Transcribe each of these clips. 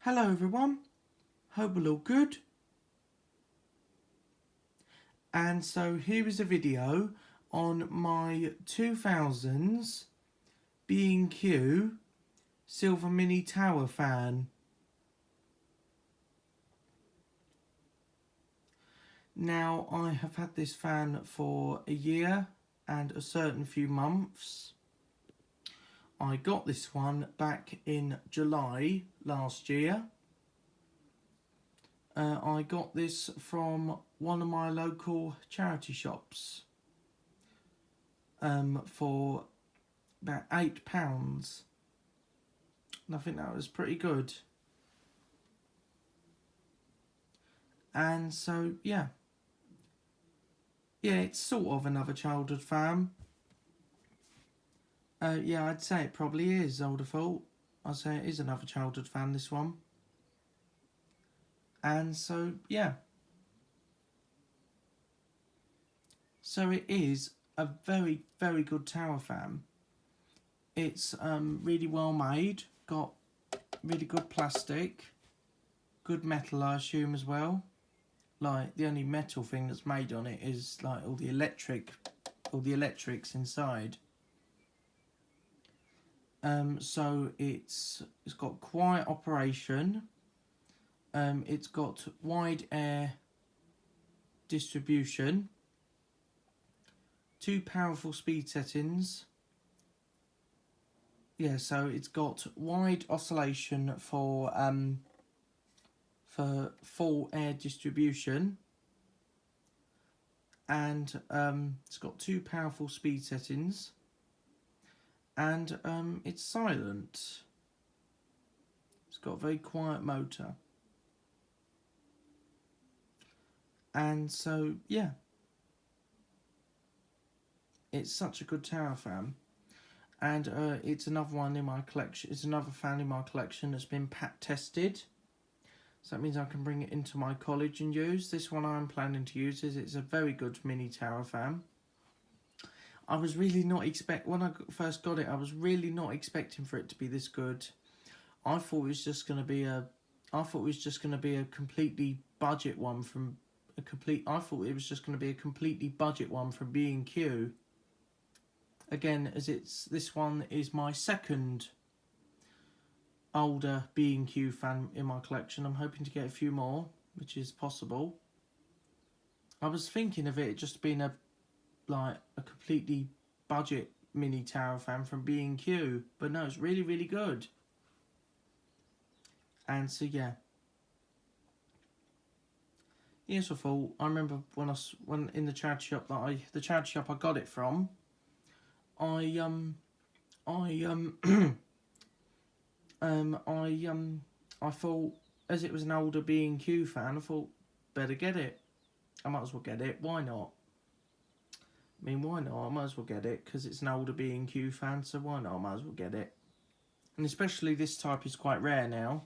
Hello everyone, hope we're all good. And so here is a video on my 2000s B&Q Silver Mini Tower fan. Now I have had this fan for a year and a certain few months. I got this one back in July last year. I got this from one of my local charity shops for about £8, and I think that was pretty good. And so yeah, it's sort of another childhood fan. Yeah, I'd say it probably is. I would have thought. I'd say it is another childhood fan, this one. And so yeah, so it is a very, very good tower fan. It's really well made, got really good plastic, good metal I assume as well. Like the only metal thing that's made on it is like all the electrics inside. So it's got quiet operation. It's got wide air distribution, 2 powerful speed settings. Yeah, so it's got wide oscillation for full air distribution, and it's got 2 powerful speed settings, and it's silent. It's got a very quiet motor. And so yeah, it's such a good tower fan. And it's another one in my collection. It's another fan in my collection that's been PAT tested. So that means I can bring it into my college and use. This one I'm planning to use is it's a very good mini tower fan. I was really not when I first got it, I was really not expecting for it to be this good. I thought it was just going to be a completely budget one from I thought it was just going to be a completely budget one from B&Q. Again, as this one is my second older B&Q fan in my collection. I'm hoping to get a few more, which is possible. I was thinking of it just being a completely budget mini tower fan from B&Q, but no, it's really, really good. And so yeah. Yes, I thought, I remember when in the charity shop I got it from, I thought, as it was an older B&Q fan, I thought, better get it. I might as well get it. Why not? I mean, why not? I might as well get it because it's an older B&Q fan, so why not? I might as well get it. And especially this type is quite rare now.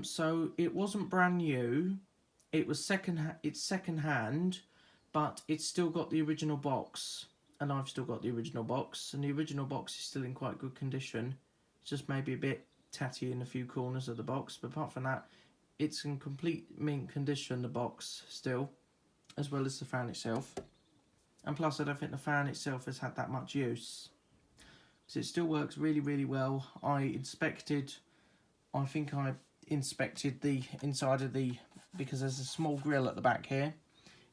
So it wasn't brand new. It was it's second hand, but it's still got the original box. And I've still got the original box, and the original box is still in quite good condition. It's just maybe a bit tatty in a few corners of the box, but apart from that, it's in complete mint condition, the box still, as well as the fan itself. And plus, I don't think the fan itself has had that much use, so it still works really, really well. I think I inspected the inside of because there's a small grill at the back here.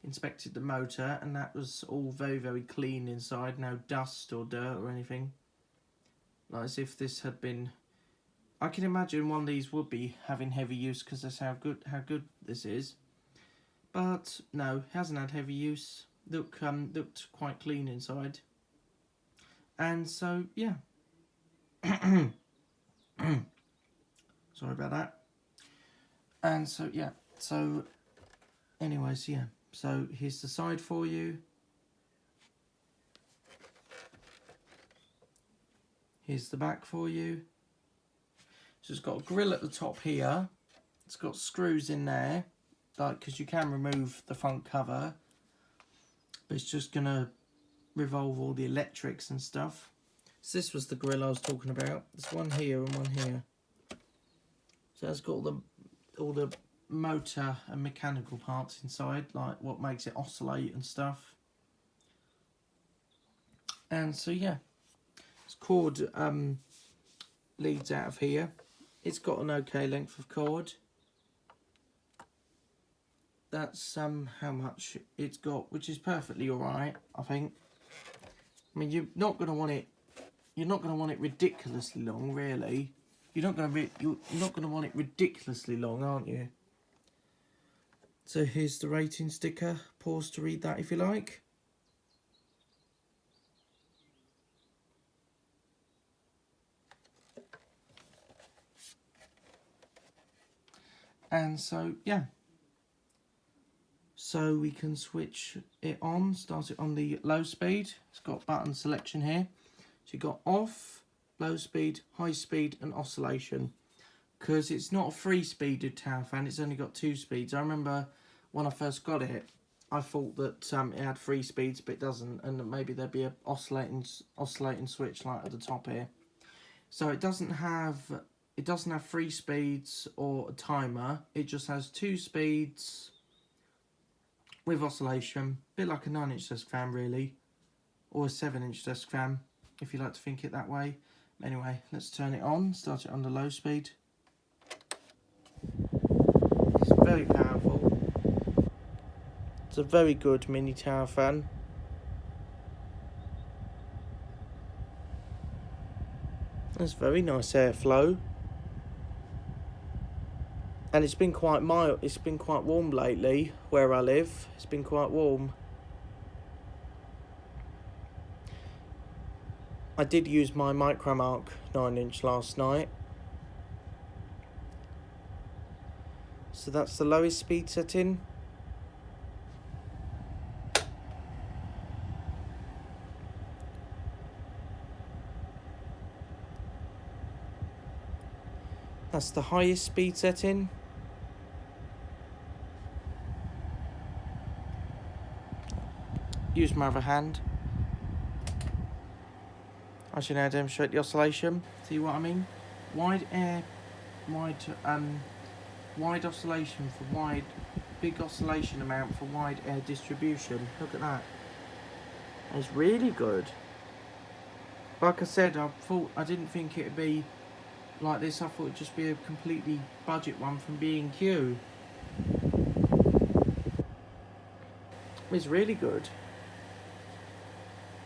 Inspected the motor, and that was all very, very clean inside. No dust or dirt or anything. Like as if this had been. I can imagine one of these would be having heavy use because that's how good this is. But no, it hasn't had heavy use. Looked quite clean inside. And so yeah. Sorry about that. And so yeah. So anyways, yeah. So here's the side for you. Here's the back for you. So it's got a grill at the top here. It's got screws in there, like because you can remove the front cover, but it's just gonna revolve all the electrics and stuff. So this was the grill I was talking about. There's one here and one here. So it's got all the motor and mechanical parts inside, like what makes it oscillate and stuff. And so yeah, it's cord leads out of here. It's got an okay length of cord. That's how much it's got, which is perfectly alright, I think. I mean, you're not going to want it ridiculously long, really. You're not going to want it ridiculously long, aren't you? So here's the rating sticker. Pause to read that if you like. And so, yeah. So we can switch it on, start it on the low speed. It's got button selection here. So you've got off, low speed, high speed and oscillation. Because it's not a 3-speeded tower fan, it's only got 2 speeds. I remember when I first got it, I thought that it had 3 speeds, but it doesn't. And maybe there'd be a oscillating switch like at the top here. So it doesn't have 3 speeds or a timer. It just has 2 speeds with oscillation, a bit like a 9-inch desk fan really, or a 7-inch desk fan, if you like to think it that way. Anyway, let's turn it on, start it on the low speed. It's very powerful. It's a very good mini tower fan. There's very nice airflow. And it's been quite mild, it's been quite warm lately, where I live. It's been quite warm. I did use my Micromark 9-inch last night. So that's the lowest speed setting. That's the highest speed setting. Use my other hand. I should now demonstrate the oscillation. See what I mean? Wide oscillation for big oscillation amount for wide air distribution. Look at that. It's really good. Like I said, I didn't think it'd be like this. I thought it'd just be a completely budget one from B&Q. It's really good.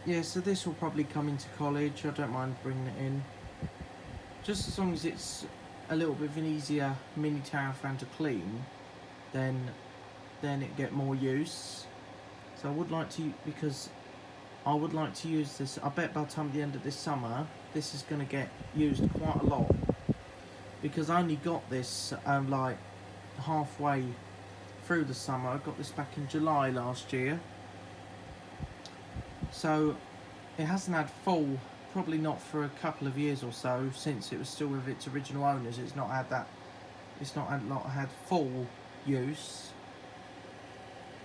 Yeah, so this will probably come into college. I don't mind bringing it in. Just as long as it's a little bit of an easier mini tower fan to clean, then it get more use. So I would like to, because I would like to use this. I bet by the time at the end of this summer, this is going to get used quite a lot. Because I only got this like halfway through the summer. I got this back in July last year. So it hasn't had full, probably not for a couple of years or so, since it was still with its original owners. It's not had full use,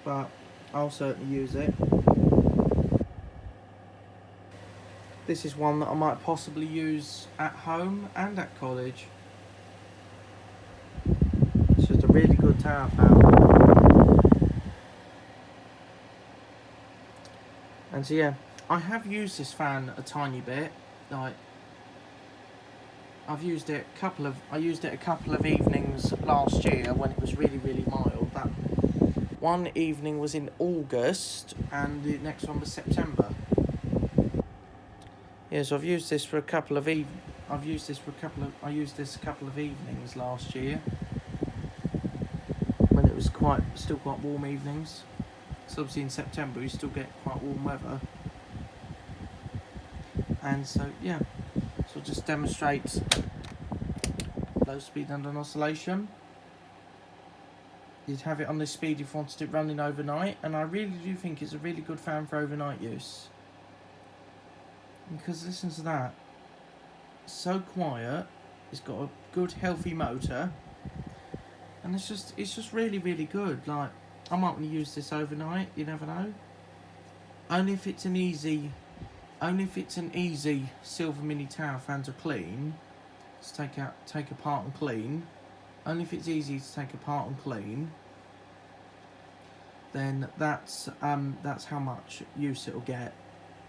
but I'll certainly use it. This is one that I might possibly use at home and at college. It's just a really good tower fan. And so yeah, I have used this fan a tiny bit. Like, I used it a couple of evenings last year when it was really, really mild. That one evening was in August and the next one was September. Yeah, so I used this a couple of evenings last year when it was still quite warm evenings. So obviously in September we still get quite warm weather. And so yeah, so I'll just demonstrate low speed under an oscillation. You'd have it on this speed if you wanted it running overnight, and I really do think it's a really good fan for overnight use. Because listen to that. It's so quiet, it's got a good healthy motor, and it's just really, really good. Like, I might want to use this overnight, you never know. Only if it's an easy silver mini tower fan to clean, just take apart and clean. only if it's easy to take apart and clean, then that's how much use it'll get.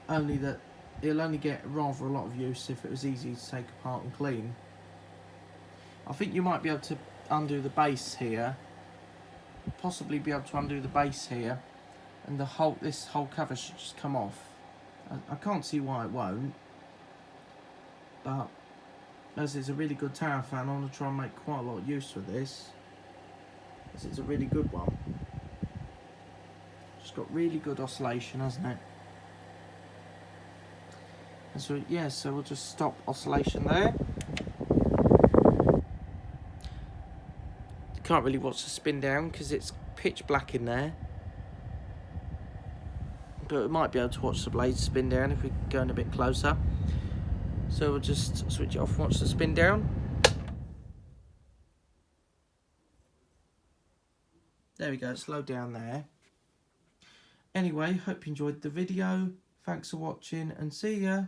Only that it'll only get rather a lot of use if it was easy to take apart and clean. I think you might be able to undo the base here, possibly be able to undo the base here, and this whole cover should just come off. I can't see why it won't, but as it's a really good tower fan, I want to try and make quite a lot of use of this, as it's a really good one. It's got really good oscillation, hasn't it? And so yeah, so we'll just stop oscillation there. Can't really watch the spin down because it's pitch black in there, but we might be able to watch the blades spin down if we're going a bit closer. So we'll just switch it off and watch the spin down. There we go, slow down there. Anyway, hope you enjoyed the video. Thanks for watching and see ya.